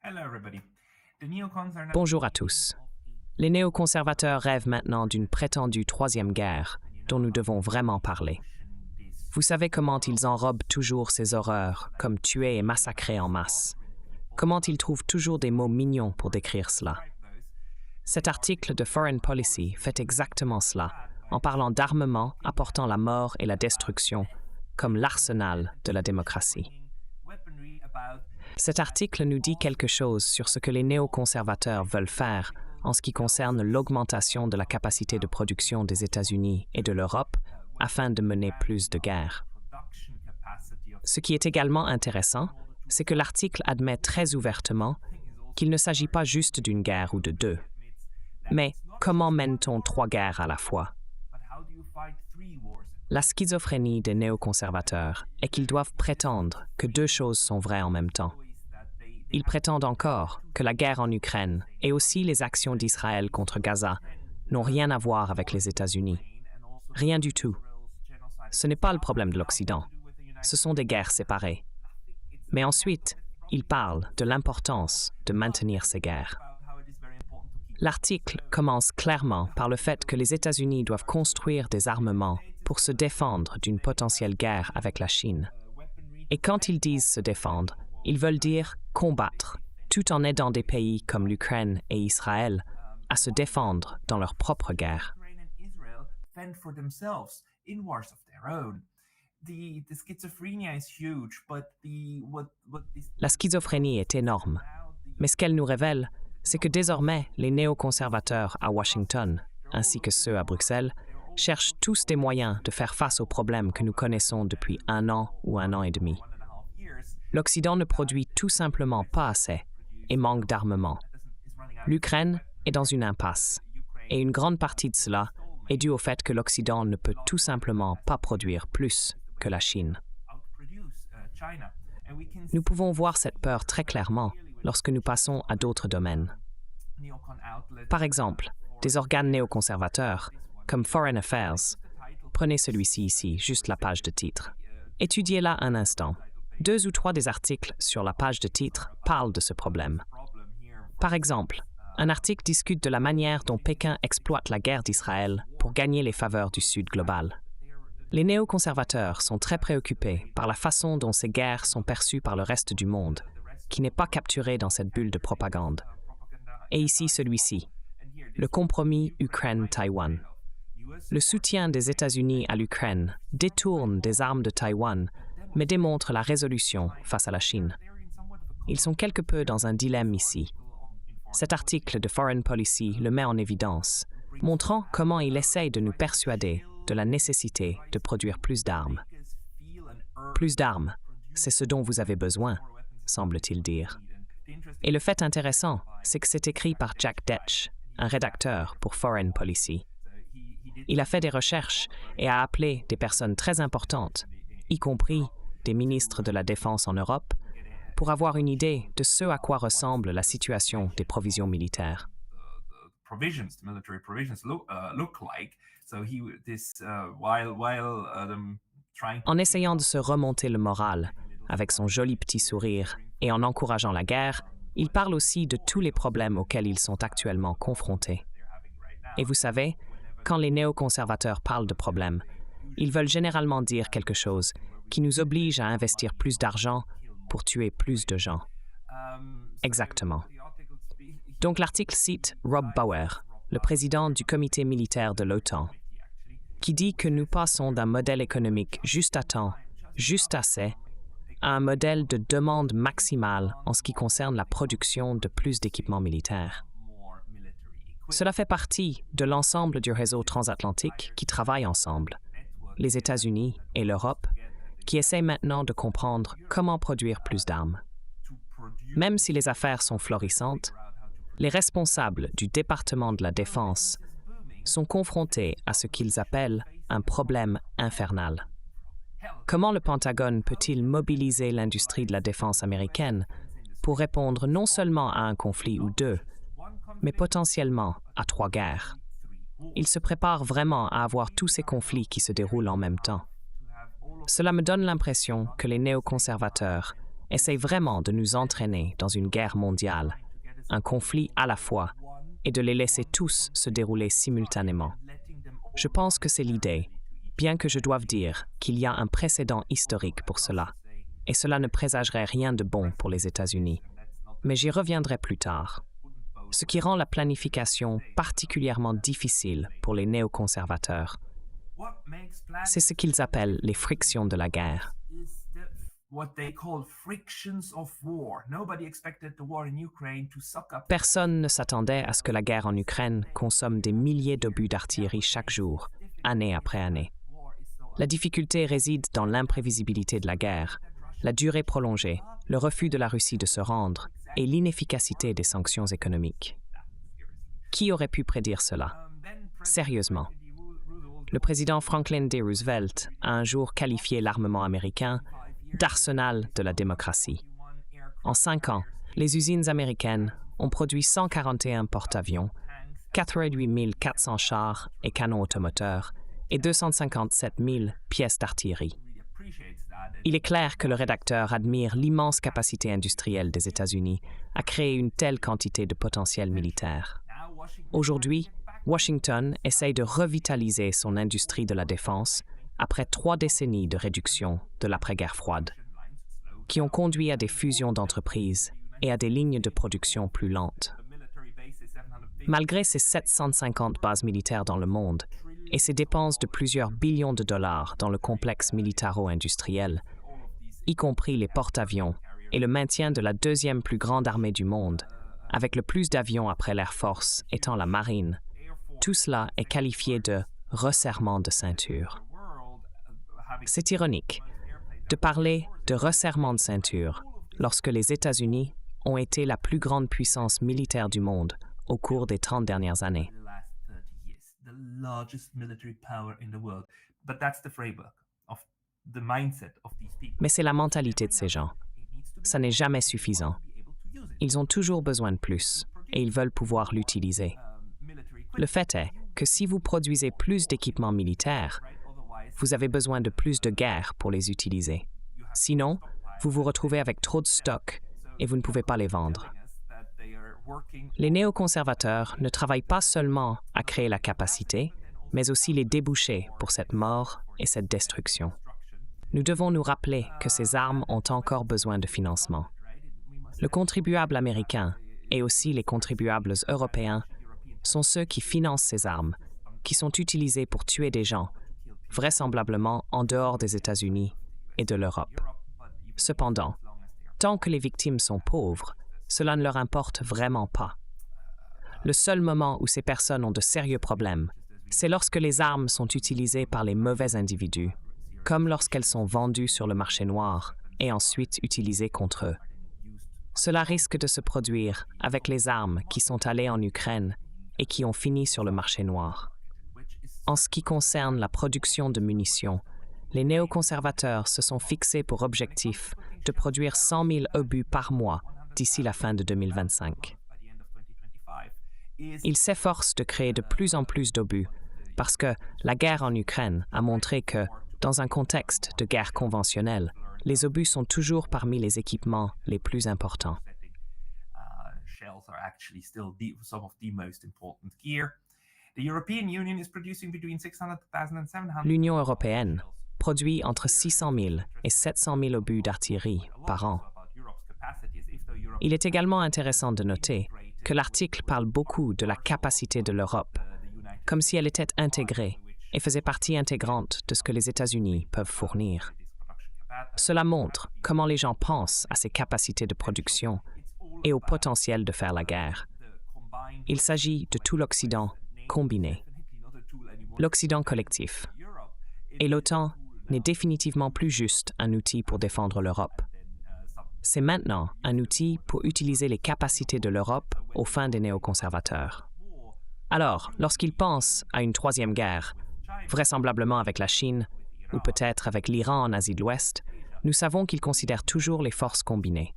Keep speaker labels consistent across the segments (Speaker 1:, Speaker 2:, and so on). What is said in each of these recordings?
Speaker 1: Hello, everybody. The neocons are not.
Speaker 2: Bonjour à tous. Les néoconservateurs rêvent maintenant d'une prétendue troisième guerre dont nous devons vraiment parler. Vous savez comment ils enrobent toujours ces horreurs, comme tuer et massacrer en masse. Comment ils trouvent toujours des mots mignons pour décrire cela. Cet article de Foreign Policy fait exactement cela, en parlant d'armement apportant la mort et la destruction comme l'arsenal de la démocratie. Cet article nous dit quelque chose sur ce que les néoconservateurs veulent faire en ce qui concerne l'augmentation de la capacité de production des États-Unis et de l'Europe afin de mener plus de guerres. Ce qui est également intéressant, c'est que l'article admet très ouvertement qu'il ne s'agit pas juste d'une guerre ou de deux. Mais comment mène-t-on 3 guerres à la fois? La schizophrénie des néoconservateurs est qu'ils doivent prétendre que 2 choses sont vraies en même temps. Ils prétendent encore que la guerre en Ukraine et aussi les actions d'Israël contre Gaza n'ont rien à voir avec les États-Unis. Rien du tout. Ce n'est pas le problème de l'Occident. Ce sont des guerres séparées. Mais ensuite, ils parlent de l'importance de maintenir ces guerres. L'article commence clairement par le fait que les États-Unis doivent construire des armements pour se défendre d'une potentielle guerre avec la Chine. Et quand ils disent se défendre, ils veulent dire combattre, tout en aidant des pays comme l'Ukraine et Israël à se défendre dans leur propre guerre. La schizophrénie est énorme, mais ce qu'elle nous révèle, c'est que désormais, les néoconservateurs à Washington, ainsi que ceux à Bruxelles, cherchent tous des moyens de faire face aux problèmes que nous connaissons depuis 1 an ou 1 an et demi. L'Occident ne produit tout simplement pas assez et manque d'armement. L'Ukraine est dans une impasse, et une grande partie de cela est due au fait que l'Occident ne peut tout simplement pas produire plus que la Chine. Nous pouvons voir cette peur très clairement lorsque nous passons à d'autres domaines. Par exemple, des organes néoconservateurs, comme Foreign Affairs, prenez celui-ci ici, juste la page de titre. Étudiez-la un instant. 2 ou 3 des articles sur la page de titre parlent de ce problème. Par exemple, un article discute de la manière dont Pékin exploite la guerre d'Israël pour gagner les faveurs du Sud global. Les néoconservateurs sont très préoccupés par la façon dont ces guerres sont perçues par le reste du monde, qui n'est pas capturé dans cette bulle de propagande. Et ici celui-ci, le compromis Ukraine-Taïwan. Le soutien des États-Unis à l'Ukraine détourne des armes de Taïwan, mais démontre la résolution face à la Chine. Ils sont quelque peu dans un dilemme ici. Cet article de Foreign Policy le met en évidence, montrant comment il essaye de nous persuader de la nécessité de produire plus d'armes. Plus d'armes, c'est ce dont vous avez besoin, semble-t-il dire. Et le fait intéressant, c'est que c'est écrit par Jack Detch, un rédacteur pour Foreign Policy. Il a fait des recherches et a appelé des personnes très importantes, y compris des ministres de la Défense en Europe, pour avoir une idée de ce à quoi ressemble la situation des provisions militaires. En essayant de se remonter le moral, avec son joli petit sourire et en encourageant la guerre, il parle aussi de tous les problèmes auxquels ils sont actuellement confrontés. Et vous savez, quand les néoconservateurs parlent de problèmes, ils veulent généralement dire quelque chose qui nous oblige à investir plus d'argent pour tuer plus de gens. Exactement. Donc l'article cite Rob Bauer, le président du comité militaire de l'OTAN, qui dit que nous passons d'un modèle économique juste à temps, juste assez, à un modèle de demande maximale en ce qui concerne la production de plus d'équipements militaires. Cela fait partie de l'ensemble du réseau transatlantique qui travaille ensemble, les États-Unis et l'Europe, qui essayent maintenant de comprendre comment produire plus d'armes. Même si les affaires sont florissantes, les responsables du département de la Défense sont confrontés à ce qu'ils appellent un problème infernal. Comment le Pentagone peut-il mobiliser l'industrie de la défense américaine pour répondre non seulement à un conflit ou 2, mais potentiellement à 3 guerres? Il se prépare vraiment à avoir tous ces conflits qui se déroulent en même temps. Cela me donne l'impression que les néoconservateurs essaie vraiment de nous entraîner dans une guerre mondiale, un conflit à la fois, et de les laisser tous se dérouler simultanément. Je pense que c'est l'idée, bien que je doive dire qu'il y a un précédent historique pour cela, et cela ne présagerait rien de bon pour les États-Unis. Mais j'y reviendrai plus tard. Ce qui rend la planification particulièrement difficile pour les néoconservateurs, c'est ce qu'ils appellent les frictions de la guerre. Personne ne s'attendait à ce que la guerre en Ukraine consomme des milliers d'obus d'artillerie chaque jour, année après année. La difficulté réside dans l'imprévisibilité de la guerre, la durée prolongée, le refus de la Russie de se rendre et l'inefficacité des sanctions économiques. Qui aurait pu prédire cela? Sérieusement. Le président Franklin D. Roosevelt a un jour qualifié l'armement américain d'arsenal de la démocratie. En 5 ans, les usines américaines ont produit 141 porte-avions, 88 400 chars et canons automoteurs et 257 000 pièces d'artillerie. Il est clair que le rédacteur admire l'immense capacité industrielle des États-Unis à créer une telle quantité de potentiel militaire. Aujourd'hui, Washington essaye de revitaliser son industrie de la défense après 3 décennies de réduction de l'après-guerre froide, qui ont conduit à des fusions d'entreprises et à des lignes de production plus lentes. Malgré ses 750 bases militaires dans le monde et ses dépenses de plusieurs billions de dollars dans le complexe militaro-industriel, y compris les porte-avions et le maintien de la 2e plus grande armée du monde, avec le plus d'avions après l'Air Force étant la marine, tout cela est qualifié de resserrement de ceinture. C'est ironique de parler de resserrement de ceinture lorsque les États-Unis ont été la plus grande puissance militaire du monde au cours des 30 dernières années. Mais c'est la mentalité de ces gens. Ça n'est jamais suffisant. Ils ont toujours besoin de plus et ils veulent pouvoir l'utiliser. Le fait est que si vous produisez plus d'équipements militaires, vous avez besoin de plus de guerres pour les utiliser. Sinon, vous vous retrouvez avec trop de stocks et vous ne pouvez pas les vendre. Les néoconservateurs ne travaillent pas seulement à créer la capacité, mais aussi les débouchés pour cette mort et cette destruction. Nous devons nous rappeler que ces armes ont encore besoin de financement. Le contribuable américain et aussi les contribuables européens sont ceux qui financent ces armes, qui sont utilisées pour tuer des gens, vraisemblablement en dehors des États-Unis et de l'Europe. Cependant, tant que les victimes sont pauvres, cela ne leur importe vraiment pas. Le seul moment où ces personnes ont de sérieux problèmes, c'est lorsque les armes sont utilisées par les mauvais individus, comme lorsqu'elles sont vendues sur le marché noir et ensuite utilisées contre eux. Cela risque de se produire avec les armes qui sont allées en Ukraine et qui ont fini sur le marché noir. En ce qui concerne la production de munitions, les néoconservateurs se sont fixés pour objectif de produire 100 000 obus par mois d'ici la fin de 2025. Ils s'efforcent de créer de plus en plus d'obus parce que la guerre en Ukraine a montré que, dans un contexte de guerre conventionnelle, les obus sont toujours parmi les équipements les plus importants. L'Union européenne produit entre 600 000 et 700 000 obus d'artillerie par an. Il est également intéressant de noter que l'article parle beaucoup de la capacité de l'Europe, comme si elle était intégrée et faisait partie intégrante de ce que les États-Unis peuvent fournir. Cela montre comment les gens pensent à ces capacités de production et au potentiel de faire la guerre. Il s'agit de tout l'Occident combiné, l'Occident collectif. Et l'OTAN n'est définitivement plus juste un outil pour défendre l'Europe. C'est maintenant un outil pour utiliser les capacités de l'Europe aux fins des néoconservateurs. Alors, lorsqu'ils pensent à une 3e guerre, vraisemblablement avec la Chine, ou peut-être avec l'Iran en Asie de l'Ouest, nous savons qu'ils considèrent toujours les forces combinées.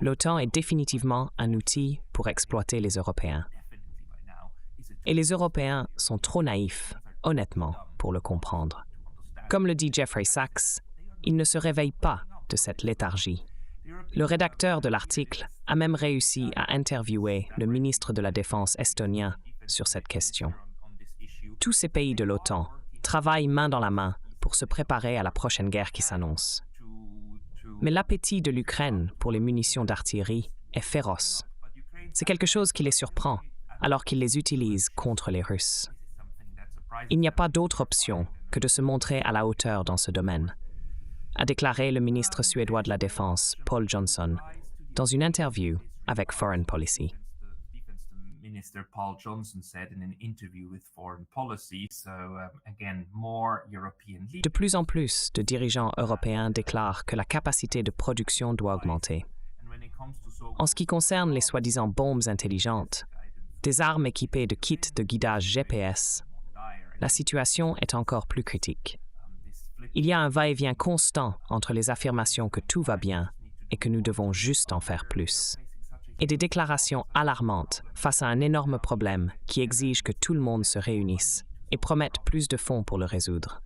Speaker 2: L'OTAN est définitivement un outil pour exploiter les Européens. Et les Européens sont trop naïfs, honnêtement, pour le comprendre. Comme le dit Jeffrey Sachs, ils ne se réveillent pas de cette léthargie. Le rédacteur de l'article a même réussi à interviewer le ministre de la Défense estonien sur cette question. Tous ces pays de l'OTAN travaillent main dans la main pour se préparer à la prochaine guerre qui s'annonce. Mais l'appétit de l'Ukraine pour les munitions d'artillerie est féroce. C'est quelque chose qui les surprend, alors qu'ils les utilisent contre les Russes. Il n'y a pas d'autre option que de se montrer à la hauteur dans ce domaine, a déclaré le ministre suédois de la Défense, Paul Johnson, dans une interview avec Foreign Policy. De plus en plus de dirigeants européens déclarent que la capacité de production doit augmenter. En ce qui concerne les soi-disant bombes intelligentes, des armes équipées de kits de guidage GPS, la situation est encore plus critique. Il y a un va-et-vient constant entre les affirmations que tout va bien et que nous devons juste en faire plus, et des déclarations alarmantes face à un énorme problème qui exige que tout le monde se réunisse et promette plus de fonds pour le résoudre.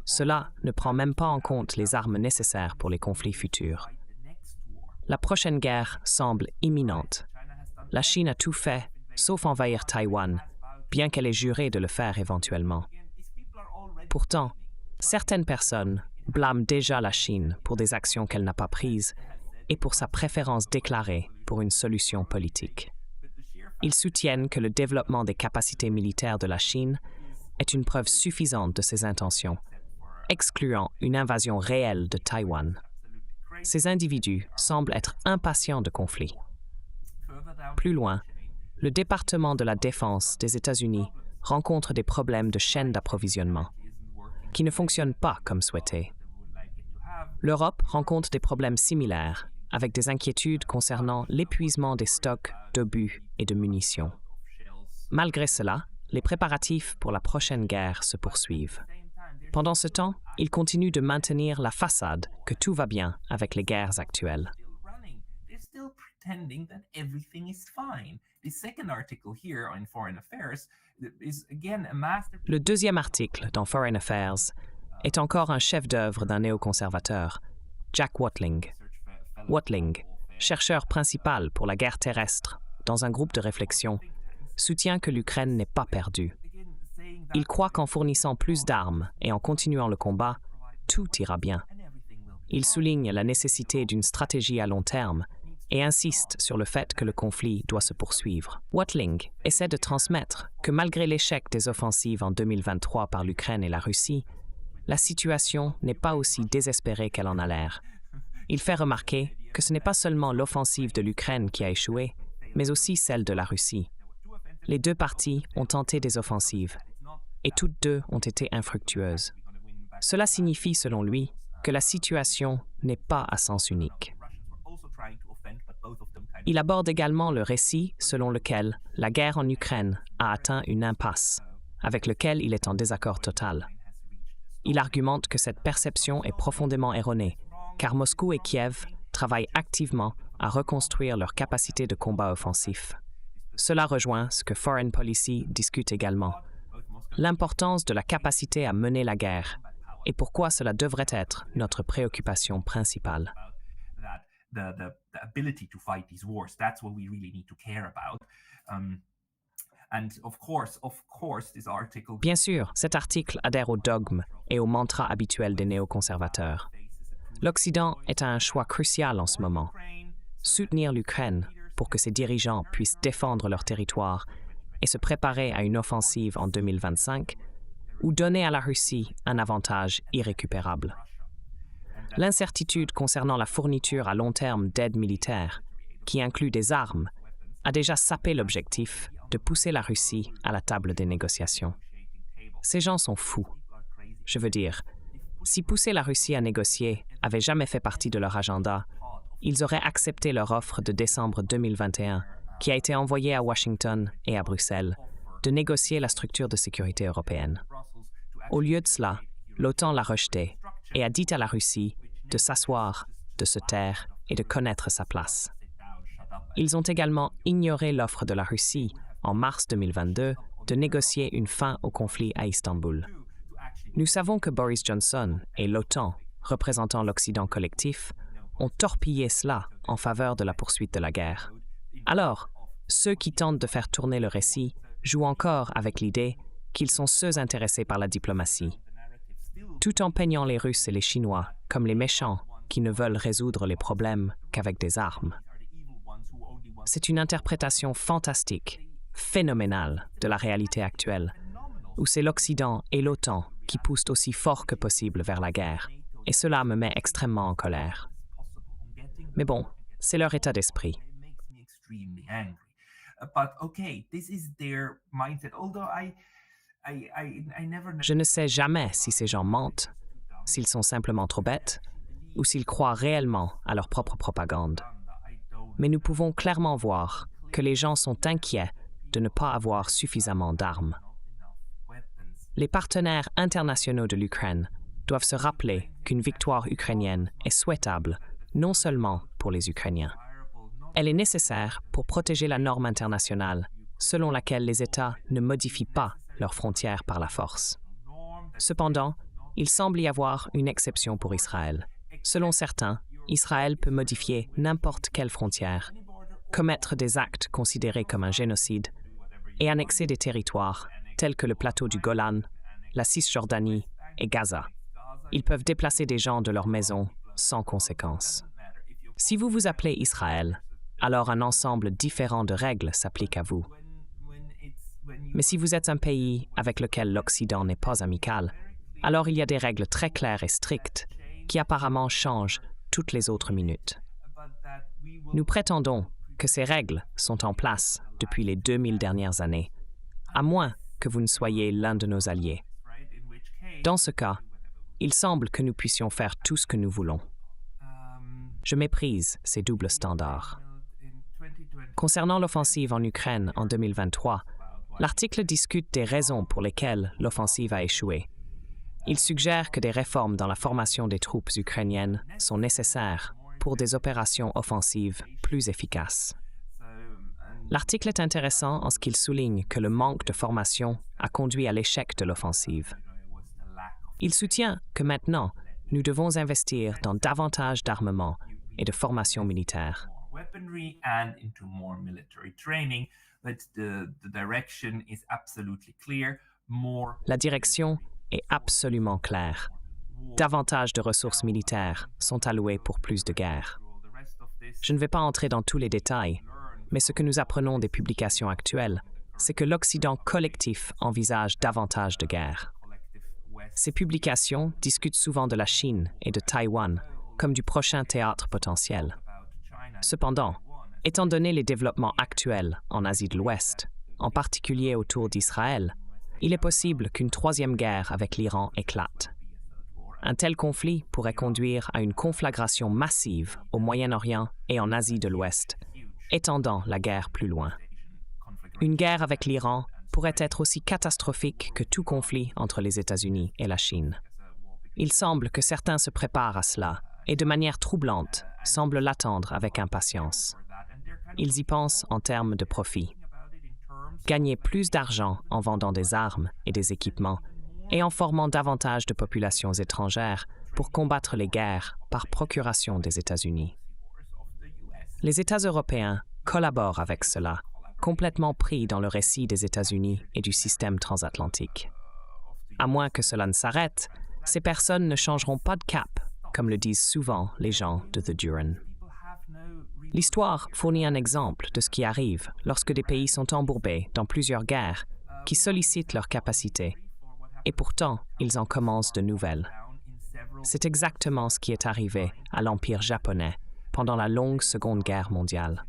Speaker 2: Cela ne prend même pas en compte les armes nécessaires pour les conflits futurs. La prochaine guerre semble imminente. La Chine a tout fait, sauf envahir Taïwan, bien qu'elle ait juré de le faire éventuellement. Pourtant, certaines personnes blâment déjà la Chine pour des actions qu'elle n'a pas prises et pour sa préférence déclarée pour une solution politique. Ils soutiennent que le développement des capacités militaires de la Chine est une preuve suffisante de ses intentions, excluant une invasion réelle de Taïwan. Ces individus semblent être impatients de conflit. Plus loin, le département de la Défense des États-Unis rencontre des problèmes de chaîne d'approvisionnement qui ne fonctionnent pas comme souhaité. L'Europe rencontre des problèmes similaires, avec des inquiétudes concernant l'épuisement des stocks d'obus et de munitions. Malgré cela, les préparatifs pour la prochaine guerre se poursuivent. Pendant ce temps, ils continuent de maintenir la façade que tout va bien avec les guerres actuelles. Le deuxième article dans Foreign Affairs est encore un chef-d'œuvre d'un néoconservateur, Jack Watling. Watling, chercheur principal pour la guerre terrestre dans un groupe de réflexion, soutient que l'Ukraine n'est pas perdue. Il croit qu'en fournissant plus d'armes et en continuant le combat, tout ira bien. Il souligne la nécessité d'une stratégie à long terme et insiste sur le fait que le conflit doit se poursuivre. Watling essaie de transmettre que malgré l'échec des offensives en 2023 par l'Ukraine et la Russie, la situation n'est pas aussi désespérée qu'elle en a l'air. Il fait remarquer que ce n'est pas seulement l'offensive de l'Ukraine qui a échoué, mais aussi celle de la Russie. Les deux parties ont tenté des offensives, et toutes deux ont été infructueuses. Cela signifie, selon lui, que la situation n'est pas à sens unique. Il aborde également le récit selon lequel la guerre en Ukraine a atteint une impasse, avec lequel il est en désaccord total. Il argumente que cette perception est profondément erronée, car Moscou et Kiev travaillent activement à reconstruire leur capacité de combat offensif. Cela rejoint ce que Foreign Policy discute également, l'importance de la capacité à mener la guerre et pourquoi cela devrait être notre préoccupation principale. Bien sûr, cet article adhère au dogme et au mantra habituel des néoconservateurs. L'Occident est à un choix crucial en ce moment. Soutenir l'Ukraine pour que ses dirigeants puissent défendre leur territoire et se préparer à une offensive en 2025, ou donner à la Russie un avantage irrécupérable. L'incertitude concernant la fourniture à long terme d'aide militaire, qui inclut des armes, a déjà sapé l'objectif de pousser la Russie à la table des négociations. Ces gens sont fous. Je veux dire, si pousser la Russie à négocier avait jamais fait partie de leur agenda, ils auraient accepté leur offre de décembre 2021, qui a été envoyée à Washington et à Bruxelles, de négocier la structure de sécurité européenne. Au lieu de cela, l'OTAN l'a rejetée et a dit à la Russie de s'asseoir, de se taire et de connaître sa place. Ils ont également ignoré l'offre de la Russie, en mars 2022, de négocier une fin au conflit à Istanbul. Nous savons que Boris Johnson et l'OTAN, représentant l'Occident collectif, ont torpillé cela en faveur de la poursuite de la guerre. Alors, ceux qui tentent de faire tourner le récit jouent encore avec l'idée qu'ils sont ceux intéressés par la diplomatie, tout en peignant les Russes et les Chinois comme les méchants qui ne veulent résoudre les problèmes qu'avec des armes. C'est une interprétation fantastique, phénoménale de la réalité actuelle, où c'est l'Occident et l'OTAN qui poussent aussi fort que possible vers la guerre, et cela me met extrêmement en colère. Mais bon, c'est leur état d'esprit. Je ne sais jamais si ces gens mentent, s'ils sont simplement trop bêtes, ou s'ils croient réellement à leur propre propagande. Mais nous pouvons clairement voir que les gens sont inquiets de ne pas avoir suffisamment d'armes. Les partenaires internationaux de l'Ukraine doivent se rappeler qu'une victoire ukrainienne est souhaitable non seulement pour les Ukrainiens. Elle est nécessaire pour protéger la norme internationale selon laquelle les États ne modifient pas leurs frontières par la force. Cependant, il semble y avoir une exception pour Israël. Selon certains, Israël peut modifier n'importe quelle frontière, commettre des actes considérés comme un génocide et annexer des territoires tels que le plateau du Golan, la Cisjordanie et Gaza. Ils peuvent déplacer des gens de leur maison sans conséquence. Si vous vous appelez Israël, alors un ensemble différent de règles s'applique à vous. Mais si vous êtes un pays avec lequel l'Occident n'est pas amical, alors il y a des règles très claires et strictes qui apparemment changent toutes les autres minutes. Nous prétendons que ces règles sont en place depuis les 2000 dernières années, à moins que vous ne soyez l'un de nos alliés. Dans ce cas, il semble que nous puissions faire tout ce que nous voulons. Je méprise ces doubles standards. Concernant l'offensive en Ukraine en 2023, l'article discute des raisons pour lesquelles l'offensive a échoué. Il suggère que des réformes dans la formation des troupes ukrainiennes sont nécessaires pour des opérations offensives plus efficaces. L'article est intéressant en ce qu'il souligne que le manque de formation a conduit à l'échec de l'offensive. Il soutient que maintenant, nous devons investir dans davantage d'armement et de formation militaire. La direction est absolument claire. Davantage de ressources militaires sont allouées pour plus de guerre. Je ne vais pas entrer dans tous les détails, mais ce que nous apprenons des publications actuelles, c'est que l'Occident collectif envisage davantage de guerre. Ces publications discutent souvent de la Chine et de Taïwan comme du prochain théâtre potentiel. Cependant, étant donné les développements actuels en Asie de l'Ouest, en particulier autour d'Israël, il est possible qu'une troisième guerre avec l'Iran éclate. Un tel conflit pourrait conduire à une conflagration massive au Moyen-Orient et en Asie de l'Ouest, étendant la guerre plus loin. Une guerre avec l'Iran pourrait être aussi catastrophique que tout conflit entre les États-Unis et la Chine. Il semble que certains se préparent à cela et, de manière troublante, semblent l'attendre avec impatience. Ils y pensent en termes de profit. Gagner plus d'argent en vendant des armes et des équipements et en formant davantage de populations étrangères pour combattre les guerres par procuration des États-Unis. Les États européens collaborent avec cela, complètement pris dans le récit des États-Unis et du système transatlantique. À moins que cela ne s'arrête, ces personnes ne changeront pas de cap, comme le disent souvent les gens de The Duran. L'histoire fournit un exemple de ce qui arrive lorsque des pays sont embourbés dans plusieurs guerres qui sollicitent leurs capacités, et pourtant ils en commencent de nouvelles. C'est exactement ce qui est arrivé à l'Empire japonais pendant la longue Seconde Guerre mondiale.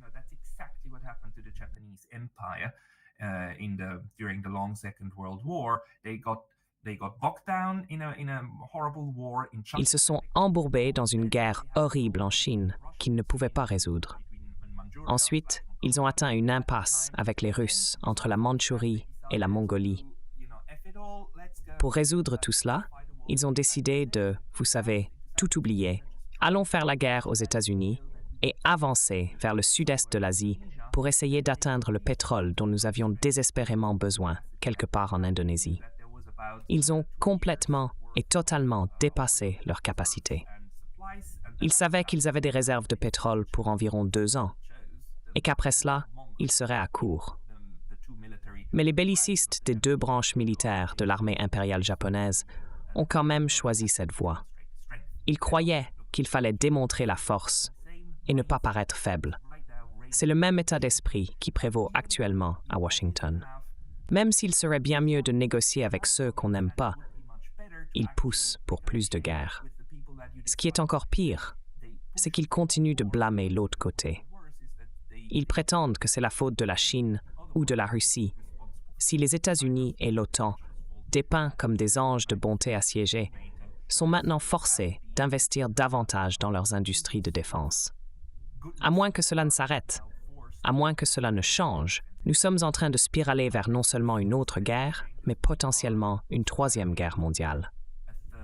Speaker 2: Ils se sont embourbés dans une guerre horrible en Chine qu'ils ne pouvaient pas résoudre. Ensuite, ils ont atteint une impasse avec les Russes entre la Mandchourie et la Mongolie. Pour résoudre tout cela, ils ont décidé de, vous savez, tout oublier. Allons faire la guerre aux États-Unis et avancer vers le sud-est de l'Asie pour essayer d'atteindre le pétrole dont nous avions désespérément besoin quelque part en Indonésie. Ils ont complètement et totalement dépassé leurs capacités. Ils savaient qu'ils avaient des réserves de pétrole pour environ 2 ans, et qu'après cela, ils seraient à court. Mais les bellicistes des 2 branches militaires de l'armée impériale japonaise ont quand même choisi cette voie. Ils croyaient qu'il fallait démontrer la force et ne pas paraître faible. C'est le même état d'esprit qui prévaut actuellement à Washington. Même s'il serait bien mieux de négocier avec ceux qu'on n'aime pas, ils poussent pour plus de guerre. Ce qui est encore pire, c'est qu'ils continuent de blâmer l'autre côté. Ils prétendent que c'est la faute de la Chine ou de la Russie si les États-Unis et l'OTAN, dépeints comme des anges de bonté assiégés, sont maintenant forcés d'investir davantage dans leurs industries de défense. À moins que cela ne s'arrête, à moins que cela ne change, nous sommes en train de spiraler vers non seulement une autre guerre, mais potentiellement une 3e guerre mondiale.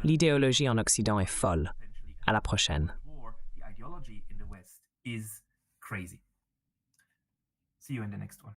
Speaker 2: L'idéologie en Occident est folle. À la prochaine.
Speaker 1: See you in the next one.